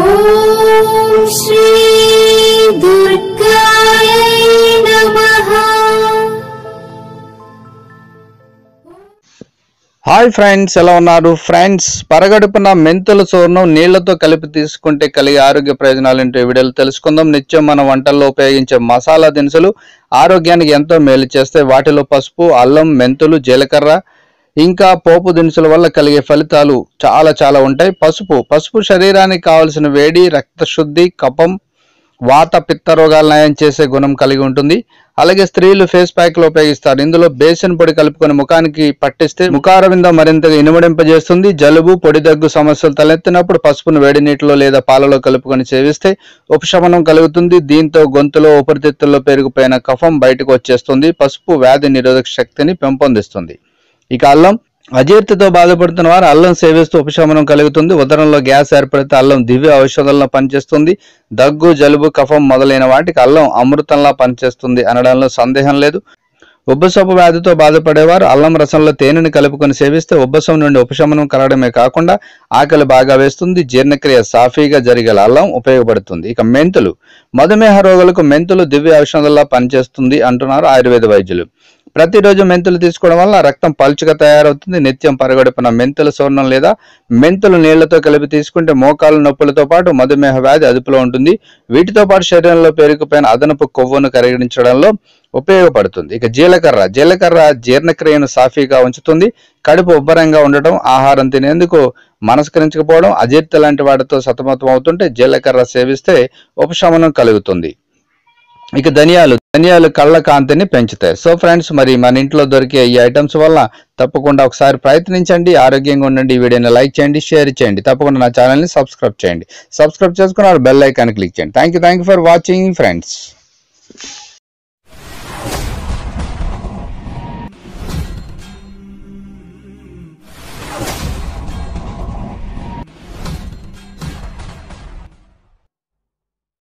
ఓం శ్రీ దుర్గాయ నమః. Hi friends, ఎలా ఉన్నారు ఫ్రెండ్స్? పరగడుపున మెంతుల చూర్ణం నీళ్లతో కలిపి తీసుకుంటే కలిగే ఆరోగ్య ప్రయోజనాలు ఏంటో ఈ వీడియోలో తెలుసుకుందాం. నిత్యం మన వంటల్లో ఉపయోగించే మసాలా దినుసులు ఆరోగ్యానికి ఎంతో మేలు చేస్తాయి. వాటిలో పసుపు, అల్లం, మెంతులు, జీలకర్ర ఇంకా పోపు దినుసుల వల్ల కలిగే ఫలితాలు చాలా ఉంటాయి. పసుపు శరీరానికి కావలసిన వేడి, రక్తశుద్ధి, కఫం, వాత, పిత్త రోగాలు నయం చేసే గుణం కలిగి ఉంటుంది. అలాగే స్త్రీలు ఫేస్ ప్యాక్ లో ఉపయోగిస్తారు. ఇందులో బేసిన్ పొడి కలుపుకొని ముఖానికి పట్టిస్తే ముఖారవిందం మరింతగా ఇనుమడింపజేస్తుంది. జలుబు, పొడి దగ్గు సమస్యలు తలెత్తినప్పుడు పసుపును వేడి నీటిలో లేదా పాలలో కలుపుకొని సేవిస్తే ఉపశమనం కలుగుతుంది. దీంతో గొంతులో, ఊపిరితిత్తుల్లో పెరిగిపోయిన కఫం బయటకు వచ్చేస్తుంది. పసుపు వ్యాధి నిరోధక శక్తిని పెంపొందిస్తుంది. ఇక అల్లం, అజీర్తితో బాధపడుతున్న వారు అల్లం సేవిస్తూ ఉపశమనం కలుగుతుంది. ఉదరంలో గ్యాస్ ఏర్పడితే అల్లం దివ్య ఔషధంలో పనిచేస్తుంది. దగ్గు, జలుబు, కఫం మొదలైన వాటికి అల్లం అమృతంలా పనిచేస్తుంది అనడంలో సందేహం లేదు. ఉబ్బసపు వ్యాధితో బాధపడేవారు అల్లం రసంలో తేనెని కలుపుకొని సేవిస్తే ఉబ్బసం నుండి ఉపశమనం కలగడమే కాకుండా ఆకలి బాగా వేస్తుంది. జీర్ణక్రియ సాఫీగా జరిగేలా అల్లం ఉపయోగపడుతుంది. ఇక మెంతులు, మధుమేహ రోగులకు మెంతులు దివ్య ఔషధంలా పనిచేస్తుంది అంటున్నారు ఆయుర్వేద వైద్యులు. ప్రతిరోజు మెంతులు తీసుకోవడం వల్ల రక్తం పలుచగా తయారవుతుంది. నిత్యం పరగడుపున మెంతుల చూర్ణం లేదా మెంతులు నీళ్లతో కలిపి తీసుకుంటే మోకాలు నొప్పులతో పాటు మధుమేహ వ్యాధి అదుపులో ఉంటుంది. వీటితో పాటు శరీరంలో పేరుకుపోయిన అదనపు కొవ్వును కరిగించడంలో ఉపయోగపడుతుంది. ఇక జీలకర్ర జీర్ణక్రియను సాఫీగా ఉంచుతుంది. కడుపు ఉబ్బరంగా ఉండటం, ఆహారం తినేందుకు మనస్కరించకపోవడం, అజీర్తి లాంటి వాటితో సతమతం అవుతుంటే జీలకర్ర సేవిస్తే ఉపశమనం కలుగుతుంది. ఇక ధనియాలు కళ్ళ కాంతిని పెంచుతాయి. సో ఫ్రెండ్స్, మరి మన ఇంట్లో దొరికే ఈ ఐటమ్స్ వల్ల తప్పకుండా ఒకసారి ప్రయత్నించండి. ఆరోగ్యంగా ఉండండి. ఈ వీడియోని లైక్ చేయండి, షేర్ చేయండి. తప్పకుండా నా ఛానల్ని సబ్స్క్రైబ్ చేయండి. సబ్స్క్రైబ్ చేసుకున్నారు బెల్ ఐకాన్ క్లిక్ చేయండి. Thank you for watching friends.